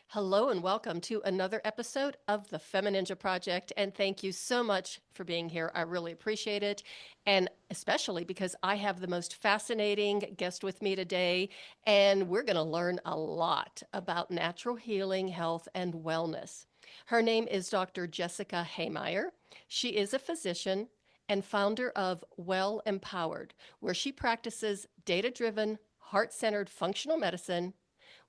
Hello and welcome to another episode of the FemiNinja Project. And thank you so much for being here. I really appreciate it. And especially because I have the most fascinating guest with me today. And we're going to learn a lot about natural healing, health, and wellness. Her name is Dr. Jessica Hehmeyer. She is a physician and founder of Well Empowered, where she practices data driven, heart centered functional medicine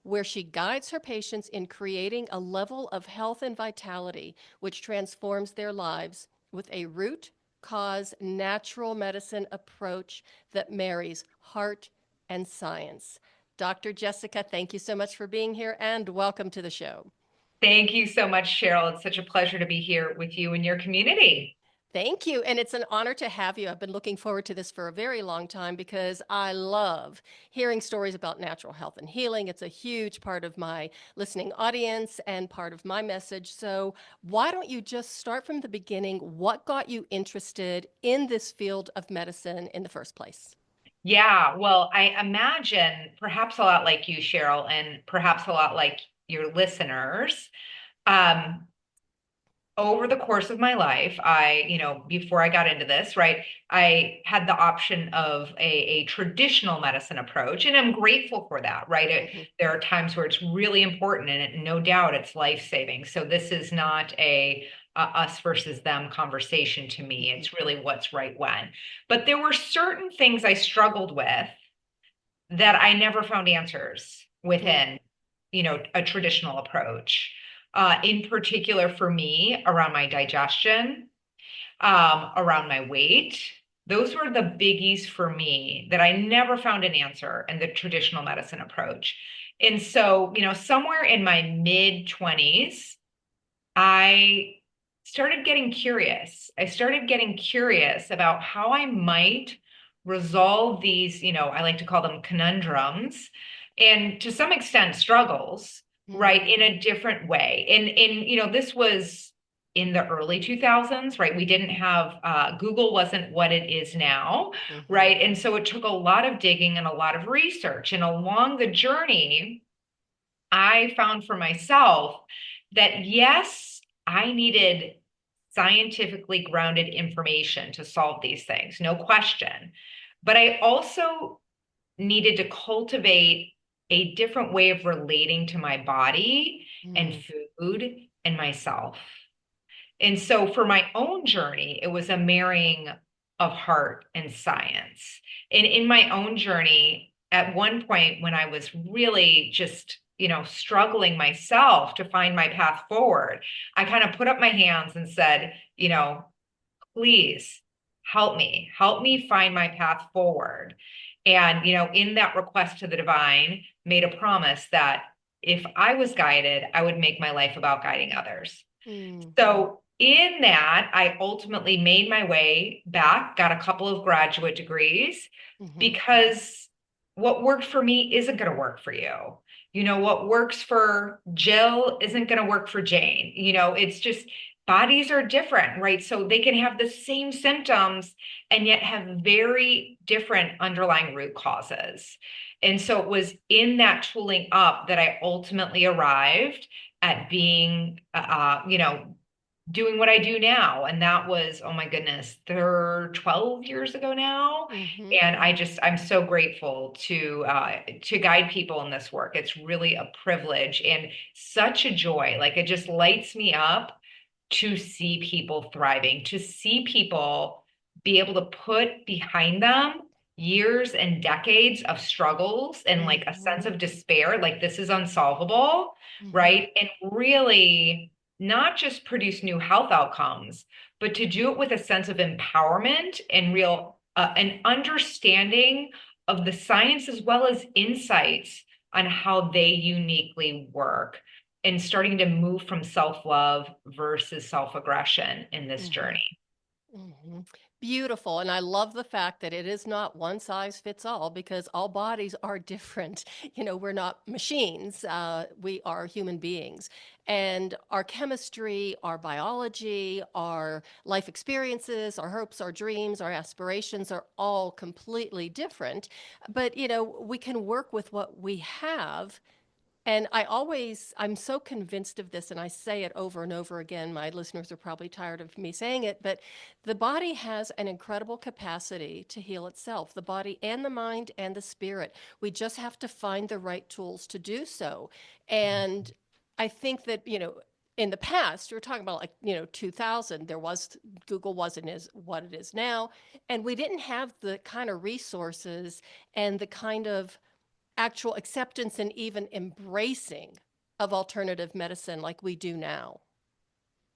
where she guides her patients in creating a level of health and vitality which transforms their lives with a root cause natural medicine approach that marries heart and science. Dr. Jessica, thank you so much for being here and welcome to the show. Thank you so much, Cheryl. It's such a pleasure to be here with you and your community. Thank you. And it's an honor to have you. I've been looking forward to this for a very long time because I love hearing stories about natural health and healing. It's a huge part of my listening audience and part of my message. So, why don't you just start from the beginning? What got you interested in this field of medicine in the first place? Yeah, well, I imagine perhaps a lot like you, Cheryl, and perhaps a lot like your listeners. Um, Over the course of my life, before I got into this, right, I had the option of a traditional medicine approach, and I'm grateful for that, right? Hmm. There are times where it's really important, and no doubt it's life-saving. So this is not a us versus them conversation to me. Hmm. It's really what's right when. But there were certain things I struggled with that I never found answers within, a traditional approach. In particular, for me, around my digestion, around my weight. Those were the biggies for me that I never found an answer in the traditional medicine approach. And so, somewhere in my mid 20s, I started getting curious. I started getting curious about how I might resolve these, I like to call them conundrums, and to some extent struggles, right, Hmm. in a different way. And this was in the early 2000s, right? We didn't have Google wasn't what it is now, Hmm. right? And so it took a lot of digging and a lot of research. And along the journey, I found for myself that yes, I needed scientifically grounded information to solve these things, no question. But I also needed to cultivate a different way of relating to my body and Hmm. food and myself. And so for my own journey, it was a marrying of heart and science. And in my own journey, at one point when I was really just, struggling myself to find my path forward, I kind of put up my hands and said, please help me find my path forward. And, in that request to the divine, made a promise that if I was guided, I would make my life about guiding others. Hmm. So, in that, I ultimately made my way back, got a couple of graduate degrees Hmm. because what worked for me isn't going to work for you. What works for Jill isn't going to work for Jane. It's just bodies are different, right? So they can have the same symptoms and yet have very different underlying root causes. And so it was in that tooling up that I ultimately arrived at being, doing what I do now. And that was, oh my goodness, 12 years ago now. Hmm. And I'm so grateful to guide people in this work. It's really a privilege and such a joy. Like it just lights me up to see people thriving, to see people be able to put behind them years and decades of struggles and like a sense Hmm. of despair, like this is unsolvable, Hmm. right? And really not just produce new health outcomes, but to do it with a sense of empowerment and real an understanding of the science as well as insights on how they uniquely work and starting to move from self-love versus self-aggression in this Hmm. journey. Hmm. Beautiful. And I love the fact that it is not one size fits all because all bodies are different. We're not machines, we are human beings. And our chemistry, our biology, our life experiences, our hopes, our dreams, our aspirations are all completely different. But, we can work with what we have And I'm so convinced of this, and I say it over and over again. My listeners are probably tired of me saying it, but the body has an incredible capacity to heal itself, the body and the mind and the spirit. We just have to find the right tools to do so. And I think that, in the past, we're talking about, like, 2000, Google wasn't as what it is now. And we didn't have the kind of resources and the kind of actual acceptance and even embracing of alternative medicine like we do now.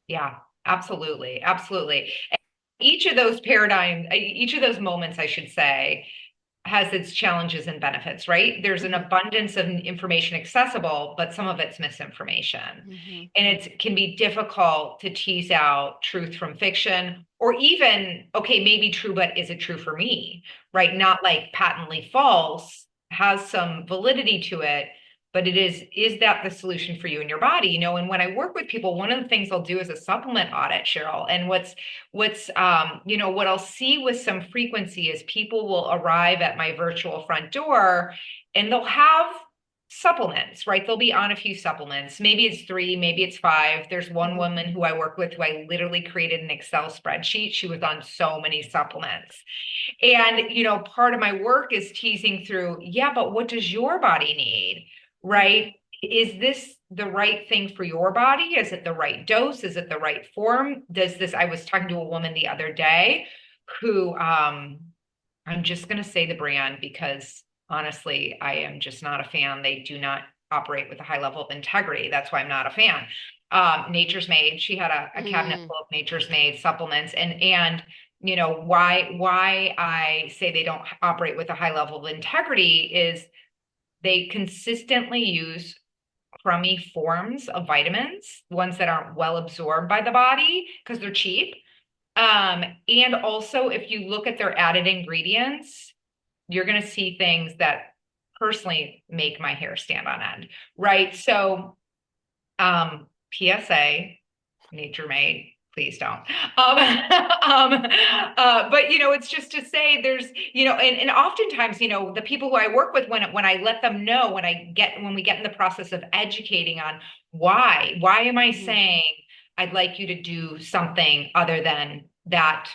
Yeah, absolutely. Absolutely. And each of those paradigms, each of those moments, I should say, has its challenges and benefits, right? There's an Mm-hmm. abundance of information accessible, but some of it's misinformation. Mm-hmm. And it can be difficult to tease out truth from fiction, or even, okay, maybe true, but is it true for me? Right? Not like patently false, has some validity to it, but is that the solution for you and your body? And when I work with people, one of the things I'll do is a supplement audit, Cheryl. And what I'll see with some frequency is people will arrive at my virtual front door and they'll have supplements, right? They'll be on a few supplements. Maybe it's 3, maybe it's 5. There's one Mm-hmm. woman who I work with who I literally created an Excel spreadsheet. She was on so many supplements. And, part of my work is teasing through, yeah, but what does your body need? Right? Is this the right thing for your body? Is it the right dose? Is it the right form? I was talking to a woman the other day who, I'm just going to say the brand because honestly, I am just not a fan. They do not operate with a high level of integrity. That's why I'm not a fan. Nature's Made. She had a cabinet Mm. full of Nature's Made supplements, and why I say they don't operate with a high level of integrity is they consistently use crummy forms of vitamins, ones that aren't well absorbed by the body because they're cheap. And also, if you look at their added ingredients, you're going to see things that personally make my hair stand on end, right? So, PSA, Nature Made, please don't. But it's just to say there's, and oftentimes, the people who I work with, when I let them know, when we get in the process of educating on why am I Mm-hmm. saying I'd like you to do something other than that,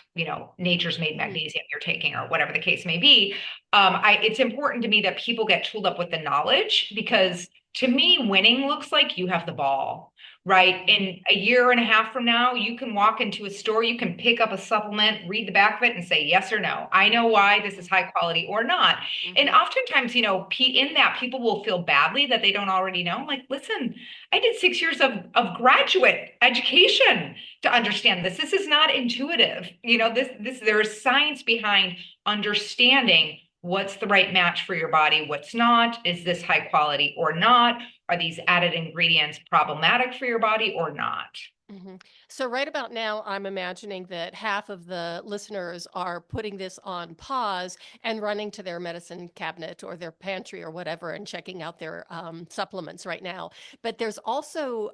Nature's Made magnesium you're taking or whatever the case may be. It's important to me that people get tooled up with the knowledge because to me, winning looks like you have the ball, right? Mm-hmm. In a year and a half from now, you can walk into a store, you can pick up a supplement, read the back of it, and say yes or no. I know why this is high quality or not. And Mm-hmm. oftentimes, in that, people will feel badly that they don't already know. I'm like, listen, I did 6 years of graduate education to understand this. This is not intuitive. There is science behind understanding what's the right match for your body, what's not. Is this high quality or not? Are these added ingredients problematic for your body or not? Mm-hmm. So right about now, I'm imagining that half of the listeners are putting this on pause and running to their medicine cabinet or their pantry or whatever and checking out their supplements right now. But it's also,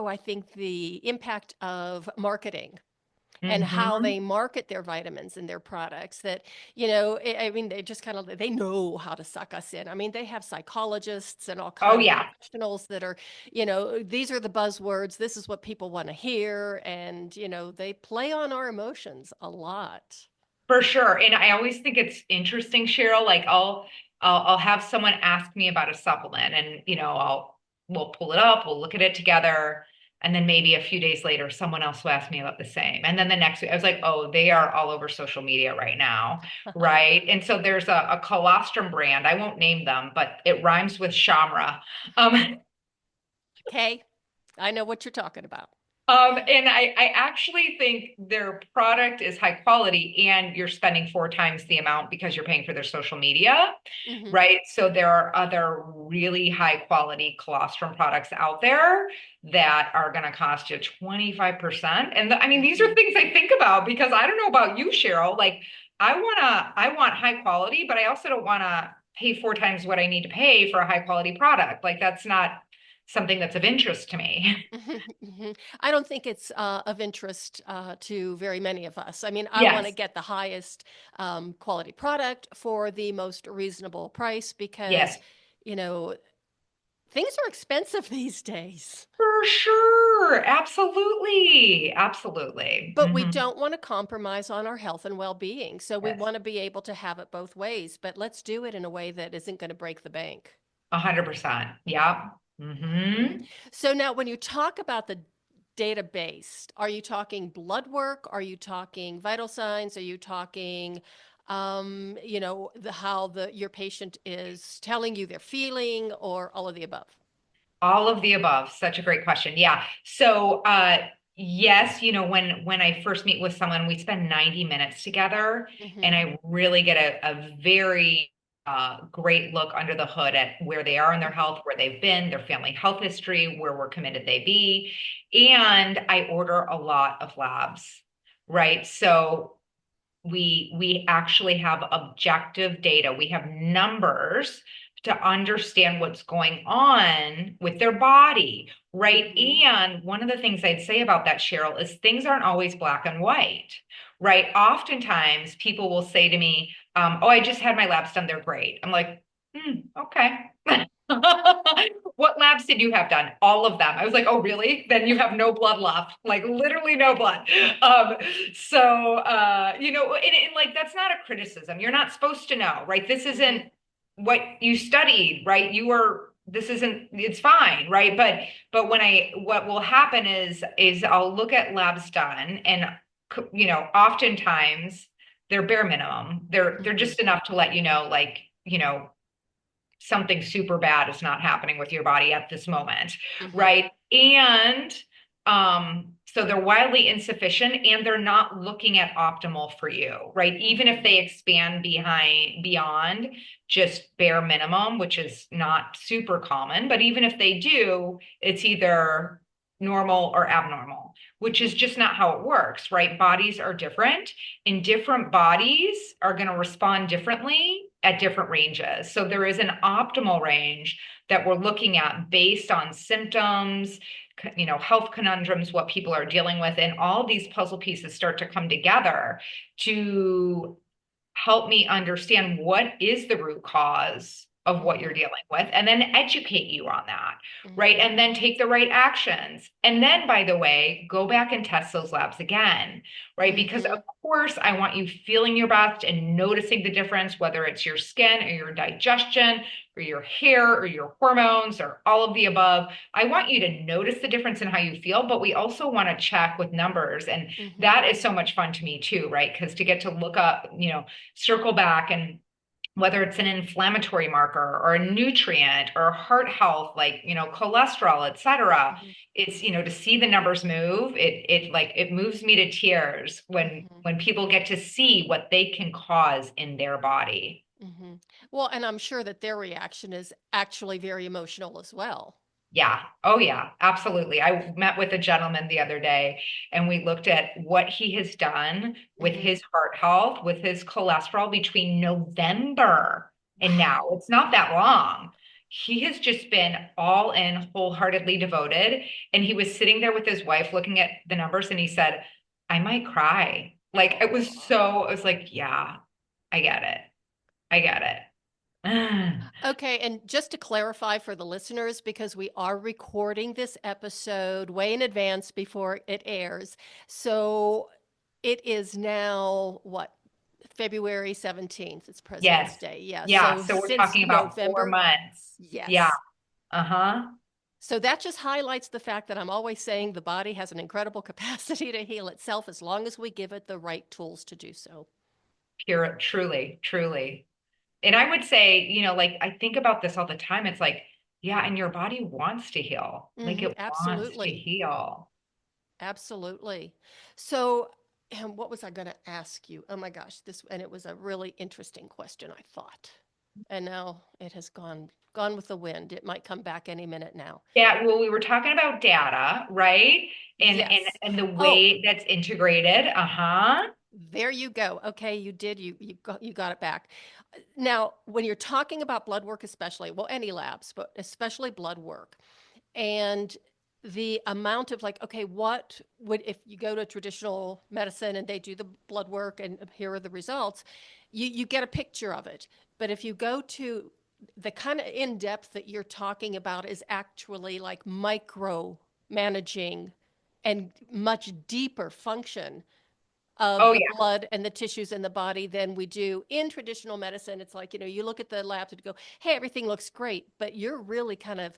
I think, the impact of marketing and how Mm-hmm. they market their vitamins and their products that, I mean, they just kind of, they know how to suck us in. I mean, they have psychologists and all Oh, kinds of yeah. professionals that are, these are the buzzwords, this is what people want to hear, and they play on our emotions a lot. For sure. And I always think it's interesting, Cheryl. Like I'll have someone ask me about a supplement and we'll pull it up, we'll look at it together. And then maybe a few days later, someone else will ask me about the same. And then the next week, I was like, oh, they are all over social media right now. Right. And so there's a colostrum brand. I won't name them, but it rhymes with Shamra. Um, Okay, I know what you're talking about. and I actually think their product is high quality and you're spending 4 times the amount because you're paying for their social media, Hmm. right? So there are other really high quality colostrum products out there that are going to cost you 25%. And I mean, these are Hmm. things I think about because I don't know about you, Cheryl. Like I want high quality, but I also don't want to pay 4 times what I need to pay for a high quality product. Like that's not something that's of interest to me. Mhm, mhm. I don't think it's of interest to very many of us. I mean, I want to Yes. get the highest quality product for the most reasonable price because, Yes. you know, Things are expensive these days, For sure. Absolutely. Absolutely. but we don't want to compromise on our health and well-being. So we Yes. want to be able to have it both ways, but let's do it in a way that isn't going to break the bank. 100%. Yep. Mhm. So now when you talk about the database, are you talking blood work? Are you talking vital signs? Are you talking how your patient is telling you they're feeling, or all of the above? All of the above. Such a great question. Yeah. So, yes, when I first meet with someone, we spend 90 minutes together, and Hmm. I really get a very great look under the hood at where they are in their health, where they've been, their family health history, where we're committed they be. And I order a lot of labs, right? So we actually have objective data. We have numbers to understand what's going on with their body, right? Hmm. And one of the things I'd say about that, Cheryl, is things aren't always black and white, right? Oftentimes people will say to me, oh, I just had my labs done, they're great. I'm like, okay. What labs did you have done? All of them. I was like, oh, really? Then you have no blood left, like literally no blood. And like that's not a criticism. You're not supposed to know, right? This isn't Hmm. what you studied, right? This isn't, it's fine, right? But what will happen is I'll look at labs done and, oftentimes they're bare minimum. They're Hmm. just enough to let you know, like, something super bad is not happening with your body at this moment, Hmm. right? And so they're wildly insufficient and they're not looking at optimal for you, right? Even if Hmm. they expand beyond just bare minimum, which is not super common, but even if they do, it's either normal or abnormal, which is just not how it works, right? Bodies are different, and different bodies are going to respond differently at different ranges. So there is an optimal range that we're looking at based on symptoms, health conundrums, what people are dealing with, and all these puzzle pieces start to come together to help me understand what is the root cause of what you're Hmm. dealing with and then educate you on that, right? Hmm. And then take the right actions. And then, by the way, go back and test those labs again, right? Because of Hmm. course, I want you feeling your best and noticing the difference, whether it's your skin or your digestion or your hair or your hormones or all of the above. I want you to notice the difference in how you feel, but we also want to check with numbers. And Hmm. that is so much fun to me too, right? Because to get to look up, circle back and whether it's an inflammatory marker or a nutrient or heart health, like, cholesterol, et cetera, Hmm. it's, to see the numbers move, it moves me to tears Hmm. when people get to see what they can cause in their body. Hmm. Well, and I'm sure that their reaction is actually very emotional as well. Yeah. Oh, yeah. Absolutely. I met with a gentleman the other day and we looked at what he has done with Hmm. his heart health, with his cholesterol between November and now. Wow. It's not that long. He has just been all in, wholeheartedly devoted. And he was sitting there with his wife looking at the numbers and he said, I might cry. Like I was like, yeah, I get it. I get it. Okay, and just to clarify for the listeners, because we are recording this episode way in advance before it airs. So it is now what, February 17th. It's Yes. President's Day. Yeah. Yeah. So So we're since talking about four November, months. Yeah. yes. Uh-huh. So that just highlights the fact that I'm always saying the body has an incredible capacity to heal itself as long as we give it the right tools to do so. Pure, truly, truly. And I would say, like I think about this all the time. It's like, yeah, and your body wants to heal. Like Hmm. it wants to Absolutely. heal. Absolutely. So, and what was I going to ask you? Oh my gosh, and it was a really interesting question, I thought. And now it has gone with the wind. It might come back any minute now. Yeah, well, we were talking about data, right? And and Yes. and the Oh, way that's integrated. Uh-huh. there you go. Okay, you did. You got it back. Now, when you're talking about blood work, especially, well, any labs, but especially blood work, and the amount of like, okay, what would, if you go to traditional medicine and they do the blood work and here are the results, you get a picture of it. But if you go to the kind of in depth that you're talking about is actually like micro managing and much deeper function Oh of the yeah, blood and the tissues in the body than we do in traditional medicine. It's like, you look at the labs and go, hey, everything looks great, but you're really kind of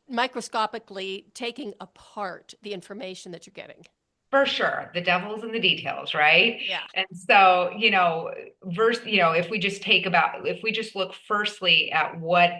microscopically taking apart the information that you're getting. for sure. The devil's in the details, right? Yeah. And so, if we just look firstly at what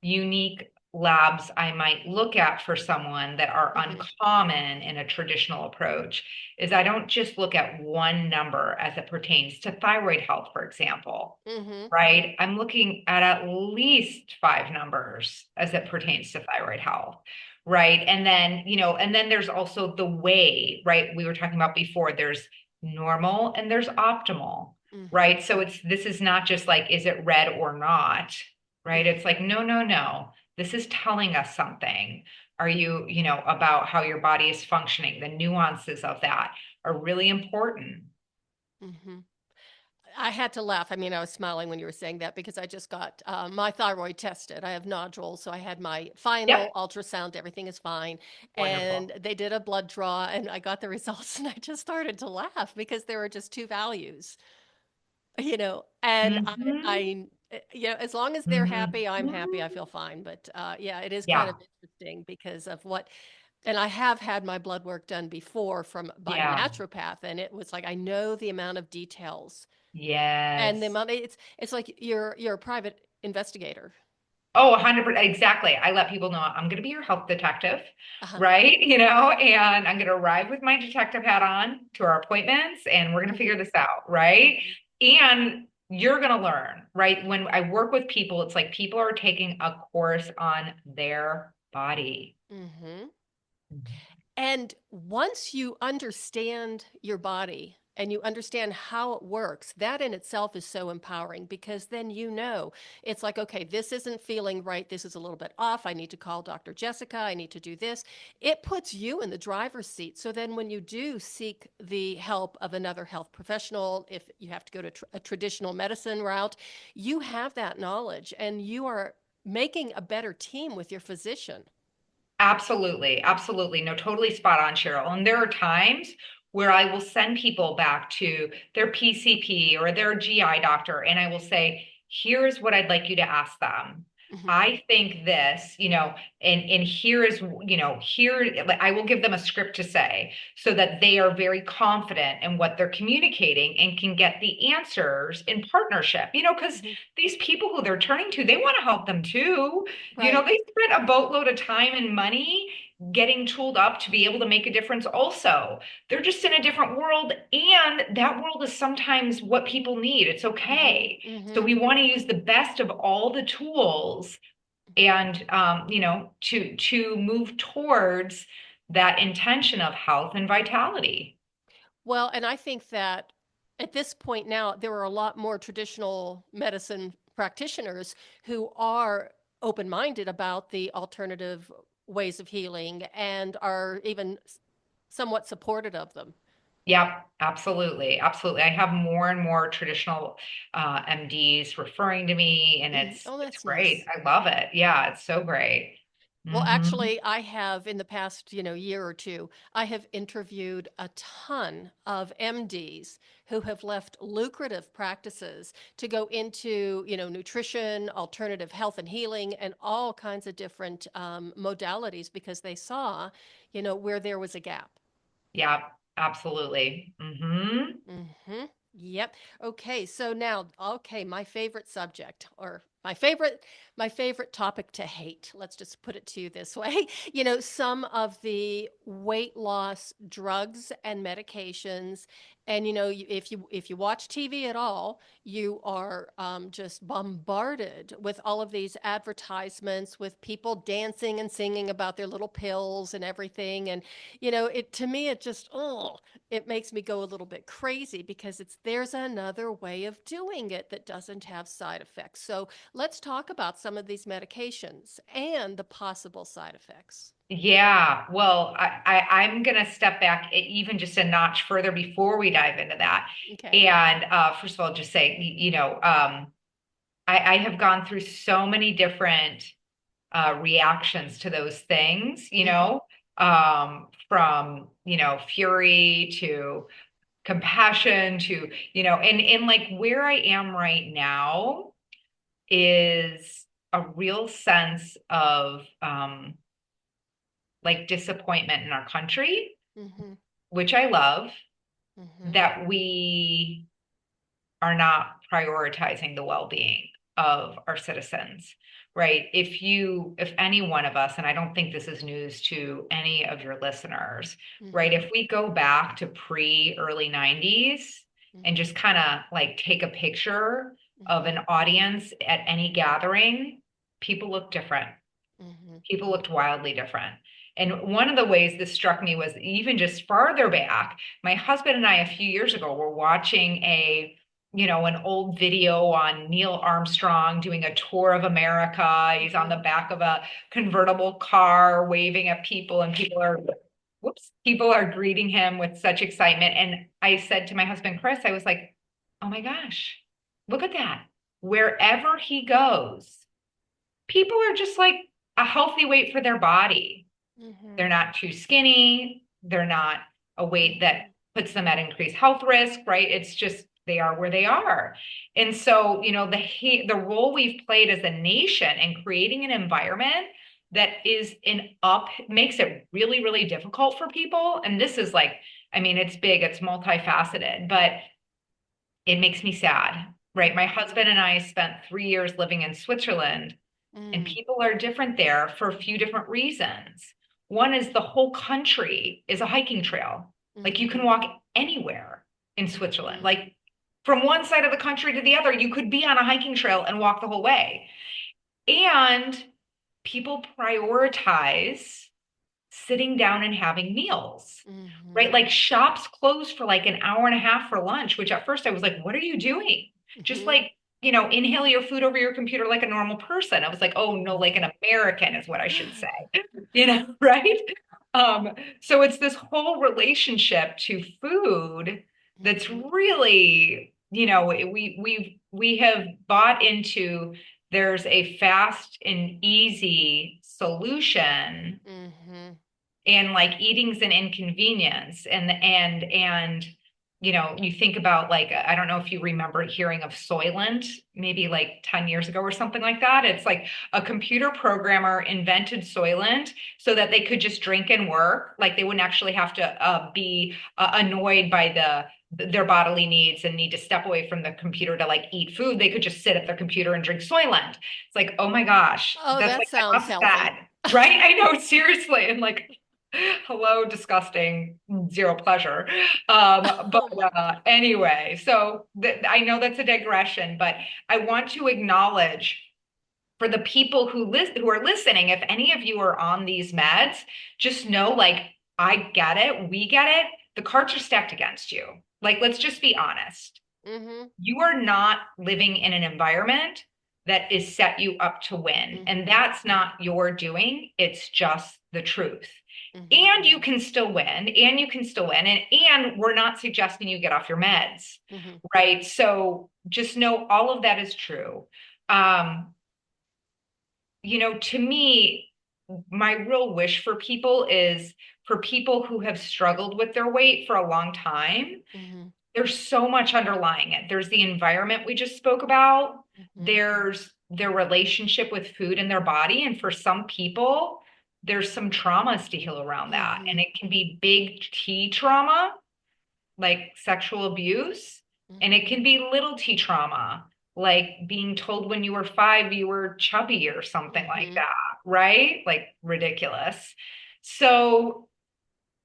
unique labs I might look at for someone that are Hmm. uncommon in a traditional approach, is I don't just look at one number as it pertains to thyroid health, for example, Hmm. right? I'm looking at least five numbers as it pertains to thyroid health. Right. And then there's also the way, right? We were talking about before, there's normal and there's optimal, Hmm. right? So this is not just like, is it red or not, right? It's like, no, no, no. This is telling us something. Are about how your body is functioning? The nuances of that are really important. Hmm. I had to laugh. I mean, I was smiling when you were saying that because I just got my thyroid tested. I have nodules, so I had my final Yep. ultrasound. Everything is fine. Wonderful. And they did a blood draw, and I got the results, and I just started to laugh because there were just two values, and Hmm. as long as they're happy, I'm happy. I Hmm. feel fine. But yeah, it is kind Yeah. of interesting because of what, and I have had my blood work done before by a Yeah. naturopath, and it was like I know the amount of details and the Yes. amount. It's like you're a private investigator. Oh, 100%. Exactly. I let people know I'm going to be your health detective, Uh-huh. right? And I'm going to arrive with my detective hat on to our appointments and we're going to Hmm. figure this out, right? Hmm. And you're going to learn, right? When I work with people, it's like people are taking a course on their body. Hmm. And once you understand your body and you understand how it works, that in itself is so empowering because then it's like, okay, this isn't feeling right. This is a little bit off. I need to call Dr. Jessica. I need to do this. It puts you in the driver's seat. So then when you do seek the help of another health professional, if you have to go to a traditional medicine route, you have that knowledge and you are making a better team with your physician. Absolutely. Absolutely. No, totally spot on, Cheryl. And there are times where I will send people back to their PCP or their GI doctor, and I will say, here's what I'd like you to ask them. Hmm. I think this, and here is, here, like, I will give them a script to say so that they are very confident in what they're communicating and can get the answers in partnership, because Hmm. these people who they're turning to, they want to help them too. Right. They spent a boatload of time and money getting tooled up to be able to make a difference also. They're just in a different world, and that world is sometimes what people need. It's Hmm. okay. So Hmm. we want to use the best of all the tools and to move towards that intention of health and vitality. Well, and I think that at this point now, there are a lot more traditional medicine practitioners who are open minded about the alternative ways of healing and are even somewhat supportive of them. Yep, absolutely. Absolutely. I have more and more traditional MDs referring to me, and Mhm. it's Oh, it's that's great. nice. I love it. Yeah, it's so great. Well, Hmm. actually, I have in the past, year or two, I have interviewed a ton of MDs who have left lucrative practices to go into, nutrition, alternative health and healing, and all kinds of different modalities because they saw, where there was a gap. Yeah, absolutely. Hmm. Mm-hmm. Yep. Okay. So now, okay, my favorite subject or my favorite topic to hate. Let's just put it to you this way. Some of the weight loss drugs and medications, and if you watch TV at all, you are just bombarded with all of these advertisements with people dancing and singing about their little pills and everything. And it to me, it just it makes me go a little bit crazy because there's another way of doing it that doesn't have side effects. So let's talk about some of these medications and the possible side effects. Yeah. Well, I'm gonna step back even just a notch further before we dive into that. Okay. And first of all, just say, I have gone through so many different reactions to those things, Mm-hmm. from, fury to compassion to, and like where I am right now is a real sense of like disappointment in our country, Mm-hmm. which I love, Mm-hmm. that we are not prioritizing the well-being of our citizens, right? If any one of us, and I don't think this is news to any of your listeners, right? Mm-hmm. If we go back to early 90s and Mm-hmm. just kind of like take a picture of Mm-hmm. an audience at any gathering, people look different. Mm-hmm. People looked wildly different. And one of the ways this struck me was even just farther back, my husband and I a few years ago were watching an old video on Neil Armstrong doing a tour of America. He's on Mm-hmm. the back of a convertible car waving at people, and people are greeting him with such excitement. And I said to my husband, Chris, I was like, oh my gosh, look at that. Wherever he goes, people are just like a healthy weight for their body. Mm-hmm. They're not too skinny. They're not a weight that puts them at increased health risk, right? It's just they are where they are. And so, the role we've played as a nation in creating an environment that is in up makes it really, really difficult for people. And this is like, I mean, it's big, it's multifaceted, but it makes me sad, right? My husband and I spent 3 years living in Switzerland, and Mm-hmm. people are different there for a few different reasons. One is the whole country is a hiking trail. Like you can Mm-hmm. walk anywhere in Switzerland. Mm-hmm. Like from one side of the country to the other, you could be on a hiking trail and walk the whole way. And people prioritize sitting down and having meals, Mm-hmm. right? Like shops close for like an hour and a half for lunch, which at first I was like, what are you doing? Just Mm-hmm. like, inhale your food over your computer like a normal person. I was like, oh no, like an American is what I should say, right? Um, so it's this whole relationship to food that's Mm-hmm. really, we have bought into there's a fast and easy solution, Mm-hmm. and like eating's an inconvenience, and you think about like, I don't know if you remember hearing of Soylent maybe like 10 years ago or something like that. It's like a computer programmer invented Soylent so that they could just drink and work, like they wouldn't actually have to be annoyed by their bodily needs and need to step away from the computer to like eat food. They could just sit at their computer and drink Soylent. It's like, oh my gosh, Oh, that's that like sounds healthy. upset, right? I know, seriously. And like, hello, disgusting, zero pleasure. But Oh my anyway, so I know that's a digression, but I want to acknowledge for the people who are listening, if any of you are on these meds, just know, like, I get it, we get it. The cards are stacked against you. Like, let's just be honest. God. Mm-hmm. You are not living in an environment that is set you up to win. And Mm-hmm. that's not your doing. It's just the truth. Mm-hmm. And you can still win, and you can still win. And we're not suggesting you get off your meds, Mm-hmm. right? So just know all of that is true. Um, to me, my real wish for people is for people who have struggled with their weight for a long time. Mm-hmm. There's so much underlying it. There's the environment we just spoke about. Mm-hmm. There's their relationship with food and their body. And for some people, there's some traumas to heal around that. And Mm-hmm. it can be big T trauma, like sexual abuse, and it Mm-hmm. can be little T trauma, like being told when you were 5 you were chubby or something like Mm-hmm. that, right? Like ridiculous. So,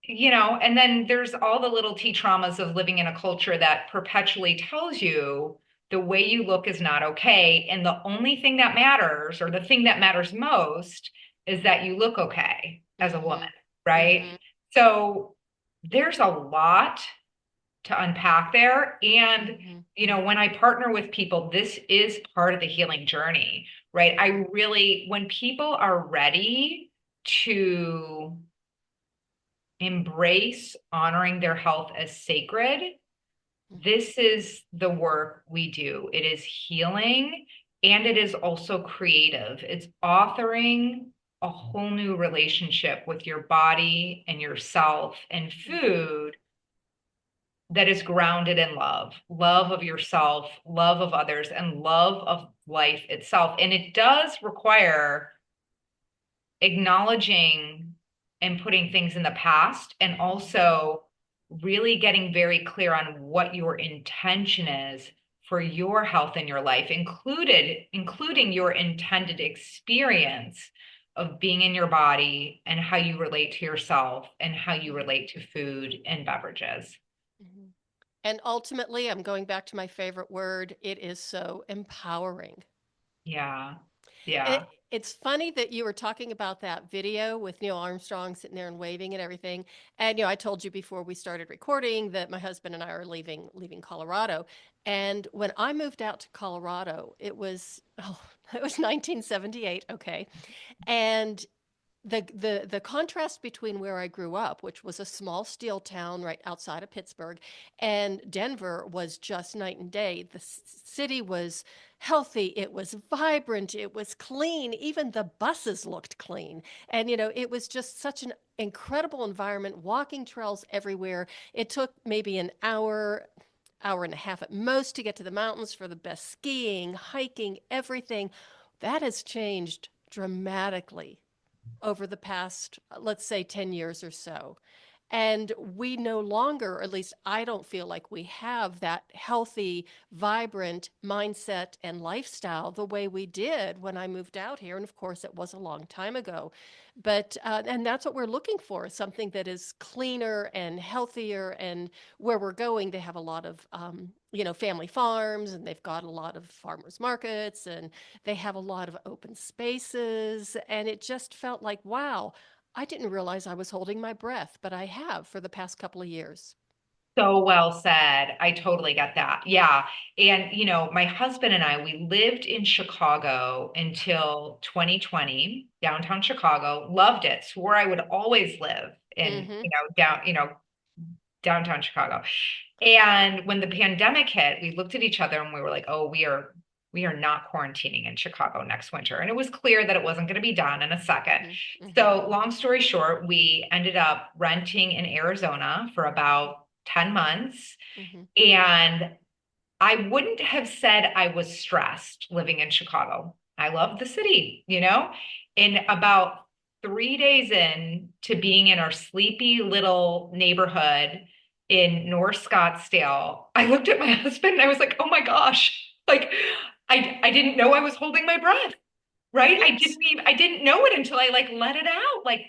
and then there's all the little T traumas of living in a culture that perpetually tells you the way you look is not okay. And the only thing that matters, or the thing that matters most, is that you look okay as a woman, Mm-hmm. right? Mm-hmm. So there's a lot to unpack there. And, Mm-hmm. when I partner with people, this is part of the healing journey, right? When people are ready to embrace honoring their health as sacred, Mm-hmm. this is the work we do. It is healing. and it is also creative. It's authoring a whole new relationship with your body and yourself and Mhm. food that is grounded in love, love of yourself, love of others, and love of life itself. And it does require acknowledging and putting things in the past, and also really getting very clear on what your intention is for your health in your life, including your intended experience of being in your body and how you relate to yourself and how you Mhm. relate to food and beverages. Mhm. And ultimately, I'm going back to my favorite word. It is so empowering. Yeah. And Yeah. it's funny that you were talking about that video with Neil Armstrong sitting there and waving and everything. And I told you before we started recording that my husband and I are leaving Colorado. And when I moved out to Colorado, it was it was 1978, okay. And the contrast between where I grew up, which was a small steel town right outside of Pittsburgh, and Denver was just night and day. The city was healthy, it was vibrant, it was clean, even the buses looked clean. And it was just such an incredible environment, walking trails everywhere. It took maybe an hour and a half at most to get to the mountains for the best skiing, hiking, everything. That has changed dramatically over the past, let's say, 10 years or so. And we no longer, or at least I don't feel like we have that healthy, vibrant mindset and lifestyle the way we did when I moved out here. And of course, it was a long time ago. And that's what we're looking for, something that is cleaner and healthier. And where we're going, they have a lot of, family farms, and they've got a lot of farmers markets, and they have a lot of open spaces. And it just felt like, wow, I didn't realize I was holding my breath, but I have for the past couple of years. So well said. I totally get that. Yeah. And, my husband and I, we lived in Chicago until 2020, downtown Chicago, loved it, swore I would always live in, Mm-hmm. downtown Chicago. And when the pandemic hit, we looked at each other and we were like, oh, we are not quarantining in Chicago next winter. And it was clear that it wasn't going to be done in a second. Mm-hmm. Mm-hmm. So, long story short, we ended up renting in Arizona for about 10 months. Mm-hmm. And I wouldn't have said I was stressed living in Chicago. I love the city, In about 3 days in to being in our sleepy little neighborhood in North Scottsdale, I looked at my husband and I was like, oh my gosh, like I didn't know I was holding my breath, right? Yes. I didn't know it until I like let it out. Like,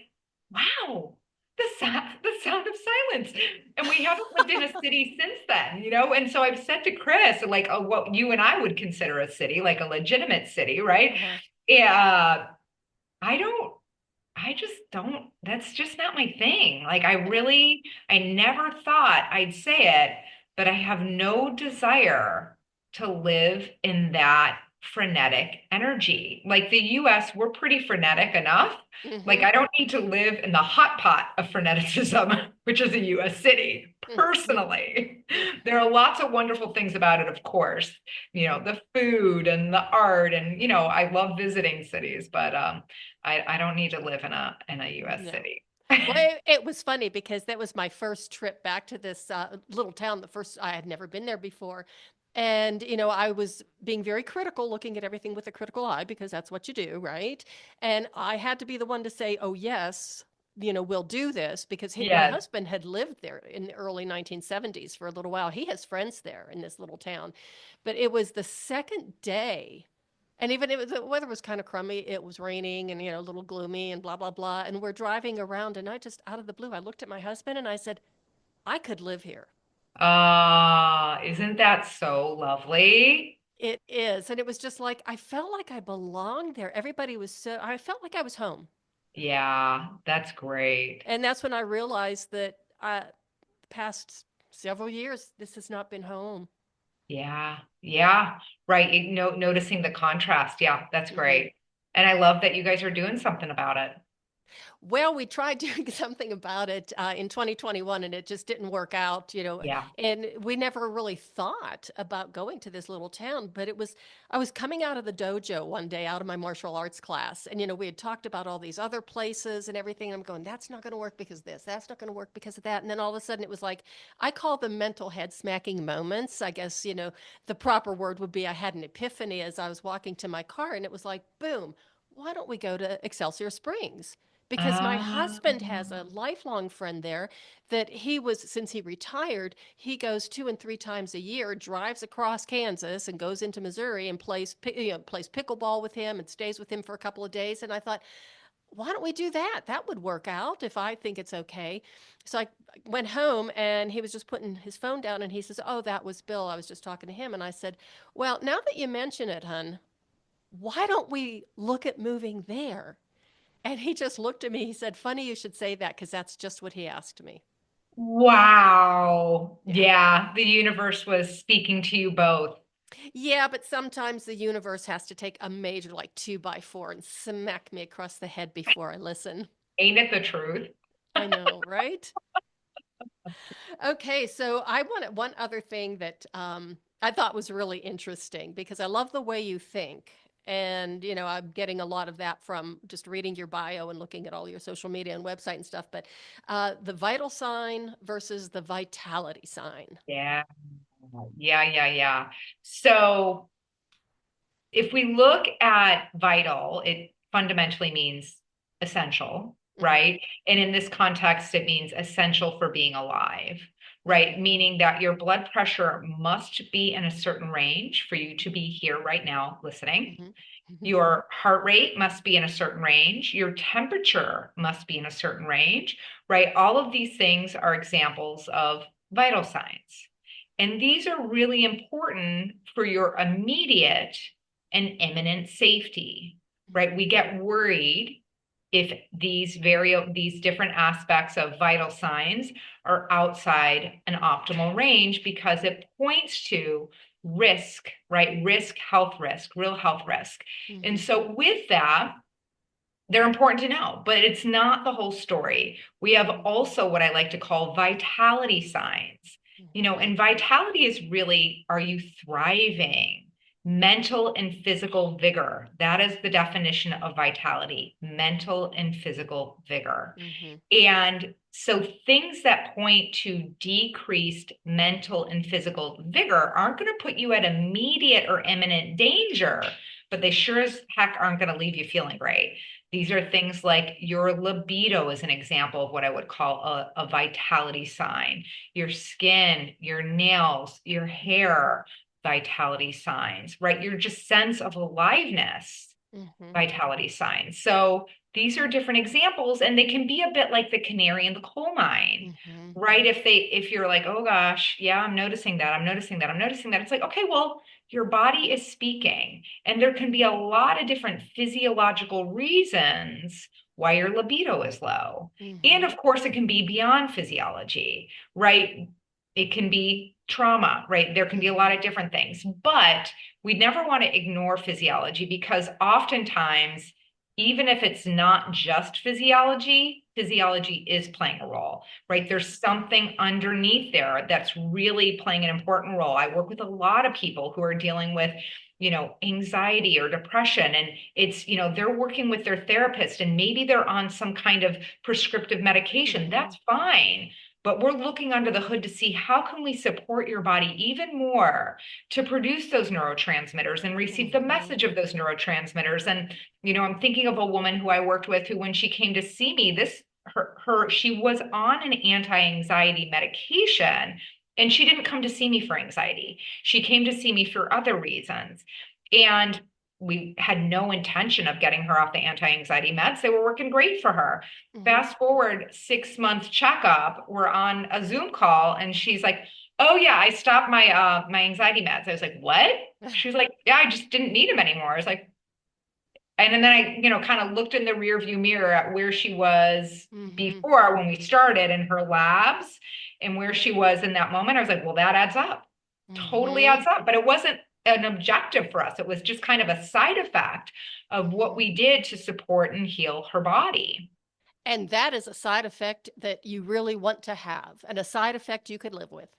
wow, the sound of silence. And we haven't lived in a city since then. And so I've said to Chris, like, oh, what you and I would consider a city, like a legitimate city, right? Uh-huh. Yeah, I don't, I just don't, that's just not my thing. Like, I never thought I'd say it, but I have no desire to live in that frenetic energy. Like the US, we're pretty frenetic enough. Like, Mm-hmm. I don't need to live in the hot pot of freneticism, which is a US city, Mm-hmm. personally. There are lots of wonderful things about it, of course, the food and the art, and, I love visiting cities, but I don't need to live in a US No. city. Well, it was funny because that was my first trip back to this little town. The first, I had never been there before. And, I was being very critical, looking at everything with a critical eye because that's what you do, right? And I had to be the one to say, oh, yes, we'll do this because my Yes. husband had lived there in the early 1970s for a little while. He has friends there in this little town. But it was the second day, and even the weather was kind of crummy. It was raining and, a little gloomy and blah, blah, blah. And we're driving around, and I just, out of the blue, I looked at my husband and I said, I could live here. Isn't that so lovely? It is. And it was just like, I felt like I belonged there. Everybody was I felt like I was home. Yeah, that's great. And that's when I realized that the past several years, this has not been home. Yeah, yeah, right. Noticing the contrast. Yeah, that's Hmm. great. And I love that you guys are doing something about it. Well, we tried doing something about it in 2021 and it just didn't work out, Yeah. and we never really thought about going to this little town. But I was coming out of the dojo one day out of my martial arts class, and, we had talked about all these other places and everything. And I'm going, that's not going to work because of this, that's not going to work because of that. And then all of a sudden it was like, I call them mental head smacking moments. I guess, the proper word would be I had an epiphany as I was walking to my car, and it was like, boom, why don't we go to Excelsior Springs? Because my Uh, husband has a lifelong friend there that since he retired, he goes 2 and 3 times a year, drives across Kansas and goes into Missouri and plays pickleball with him and stays with him for a couple of days. And I thought, why don't we do that? That would work out if I think it's okay. So I went home and he was just putting his phone down and he says, oh, that was Bill. I was just talking to him. And I said, well, now that you mention it, hun, why don't we look at moving there? And he just looked at me. He said, funny you should say that because that's just what he asked me. wow. Yeah. Yeah, the universe was speaking to you both. Yeah, but sometimes the universe has to take a major, like 2x4, and smack me across the head before I listen. Ain't it the truth? I know, right? Okay, so I wanted one other thing that I thought was really interesting because I love the way you think. And, I'm getting a lot of that from just reading your bio and looking at all your social media and website and stuff. But the vital sign versus the vitality sign. Yeah. Yeah. So if we look at vital, it fundamentally means essential, Hmm. right? And in this context, it means essential for being alive, right? Meaning that your blood pressure must be in a certain range for you to be here right now listening. Hmm. Hmm. Your heart rate must be in a certain range. Your temperature must be in a certain range, right? All of these things are examples of vital signs. And these are really important for your immediate and imminent safety, right? We get worried if these different aspects of vital signs are outside an optimal range because it points to risk, right? Risk, health risk, real health risk. And Hmm. so with that, they're important to know, but it's not the whole story. We have also what I like to call vitality signs. Hmm. And vitality is really, are you thriving? Mental and physical vigor. That is the definition of vitality, mental and physical vigor. Hmm. And so things that point to decreased mental and physical vigor aren't going to put you at immediate or imminent danger, but they sure as heck aren't going to leave you feeling great. These are things like your libido is an example of what I would call a vitality sign. Your skin, your nails, your hair, vitality signs, right? Your just sense of aliveness, Hmm. vitality signs. So these are different examples, and they can be a bit like the canary in the coal mine, Hmm. right? If you're like, oh gosh, yeah, I'm noticing that, I'm noticing that, I'm noticing that. It's like, okay, well, your body is speaking, and there can be a lot of different physiological reasons why your libido is low. And Hmm. of course, it can be beyond physiology, right? It can be trauma, right? There can be a Hmm. lot of different things, but we never want to ignore physiology because oftentimes, even if it's not just physiology, physiology is playing a role, right? Hmm. There's something underneath there that's really playing an important role. I work with a lot of people who are dealing with anxiety or depression, and they're working with their therapist and maybe they're on some kind of prescriptive medication. Hmm. That's fine, but we're looking under the hood to see how can we support your body even more to produce those neurotransmitters and receive the Hmm. message of those neurotransmitters. And I'm thinking of a woman who I worked with who, when she came to see me, she was on an anti-anxiety medication, and she didn't come to see me for anxiety. She came to see me for other reasons. And we had no intention of getting her off the anti-anxiety meds. They were working great for her. Hmm. Fast forward 6 months checkup, we're on a Zoom call, and she's like, "Oh yeah, I stopped my anxiety meds." I was like, "What?" She was like, "Yeah, I just didn't need them anymore." I was like, and then I, kind of looked in the rear view mirror at where she was Hmm. before when we started in her labs and where she was in that moment. I was like, well, that adds up. Totally Hmm. adds up. But it wasn't an objective for us. It was just kind of a side effect of what we did to support and heal her body. And that is a side effect that you really want to have, and a side effect you could live with.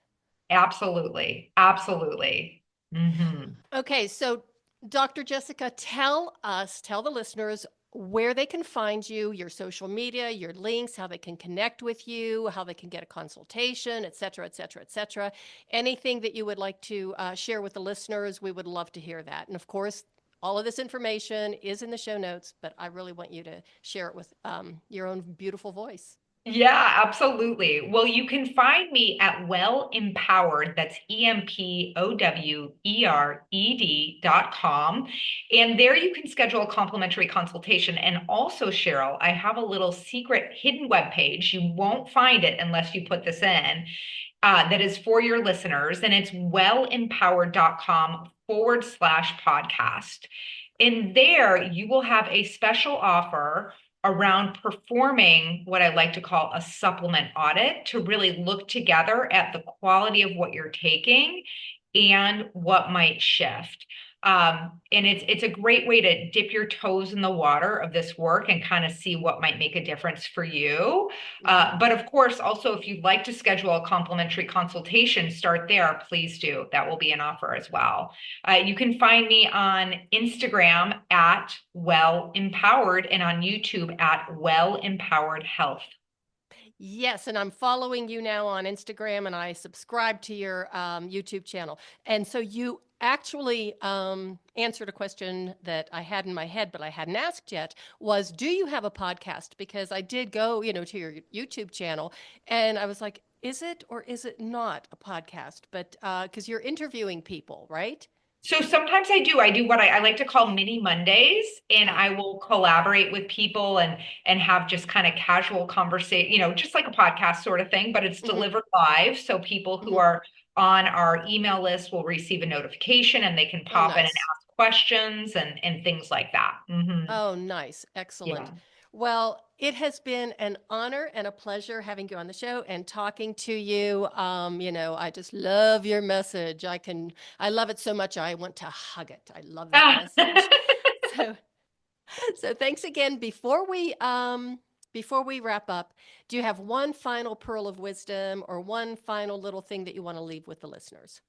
Absolutely. Absolutely. Hmm. Okay, so Dr. Jessica, tell the listeners where they can find you, your social media, your links, how they can connect with you, how they can get a consultation, et cetera, et cetera, et cetera. Anything that you would like to share with the listeners, we would love to hear that. And of course, all of this information is in the show notes, but I really want you to share it with your own beautiful voice. Yeah, absolutely. Well, you can find me at Well Empowered. That's EMPOWERED.com. And there you can schedule a complimentary consultation. And also, Cheryl, I have a little secret hidden web page. You won't find it unless you put this in, that is for your listeners. And it's wellempowered.com/podcast. In there, you will have a special offer around performing what I like to call a supplement audit to really look together at the quality of what you're taking and what might shift. And it's a great way to dip your toes in the water of this work and kind of see what might make a difference for you. But of course, also, if you'd like to schedule a complimentary consultation, start there. Please do. That will be an offer as well. You can find me on Instagram at Well Empowered and on YouTube at Well Empowered Health. Yes, and I'm following you now on Instagram, and I subscribe to your YouTube channel. And so you actually answered a question that I had in my head, but I hadn't asked yet, was, do you have a podcast? Because I did go, to your YouTube channel, and I was like, is it or is it not a podcast? But because you're interviewing people, right? So sometimes I do. I do what I like to call mini Mondays, and Ah, I will collaborate with people and have just kind of casual conversation, just like a podcast sort of thing, but it's hmm delivered live. So people who hmm are on our email list will receive a notification and they can Oh, pop in and nice. ask questions and things like that. Oh, nice. Excellent. Yeah. Well, it has been an honor and a pleasure having you on the show and talking to you. I just love your message. I love it so much. I want to hug it. I love that message. So, so thanks again. Before we wrap up, do you have one final pearl of wisdom or one final little thing that you want to leave with the listeners?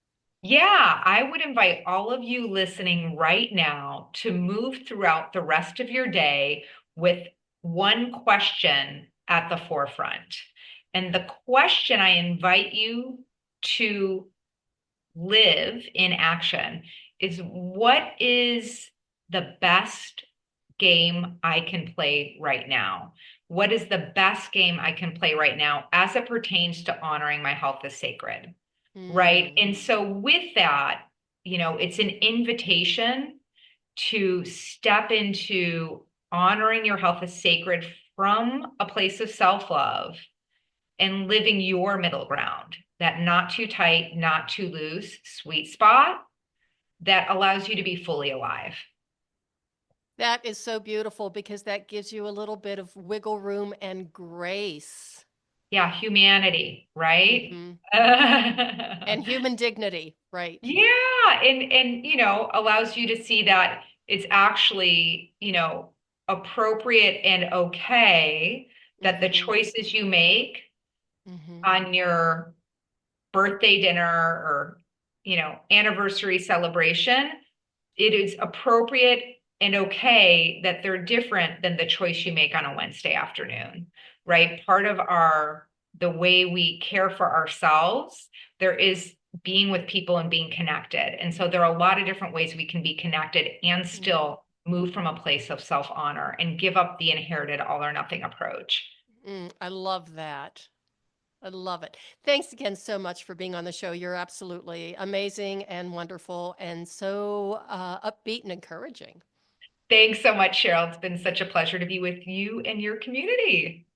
Yeah, I would invite all of you listening right now to move throughout the rest of your day with one question at the forefront. And the question I invite you to live in action is, what is the best game I can play right now? What is the best game I can play right now as it pertains to honoring my health as sacred? Right. Mm, And so with that, it's an invitation to step into honoring your health as sacred from a place of self-love and living your middle ground, that not too tight, not too loose sweet spot that allows you to be fully alive. that is so beautiful because that gives you a little bit of wiggle room and grace. Yeah, humanity, right? hmm And human dignity, right? Yeah, and allows you to see that it's actually, appropriate and okay that the hmm choices you make hmm on your birthday dinner or, anniversary celebration, it is appropriate and okay that they're different than the choice you make on a Wednesday afternoon, right? Part of the way we care for ourselves, there is being with people and being connected. And so there are a lot of different ways we can be connected and still move from a place of self-honor and give up the inherited all or nothing approach. I love that. I love it. Thanks again so much for being on the show. You're absolutely amazing and wonderful and so upbeat and encouraging. Thanks so much, Cheryl. It's been such a pleasure to be with you and your community.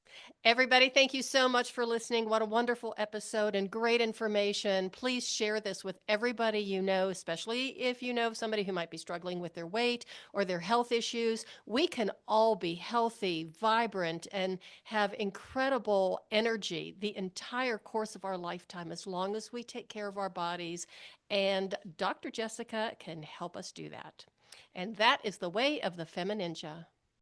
Everybody, thank you so much for listening. What a wonderful episode and great information. Please share this with everybody you know, especially if you know somebody who might be struggling with their weight or their health issues. We can all be healthy, vibrant, and have incredible energy the entire course of our lifetime as long as we take care of our bodies. And Dr. Jessica can help us do that. And that is the way of the FemiNinja.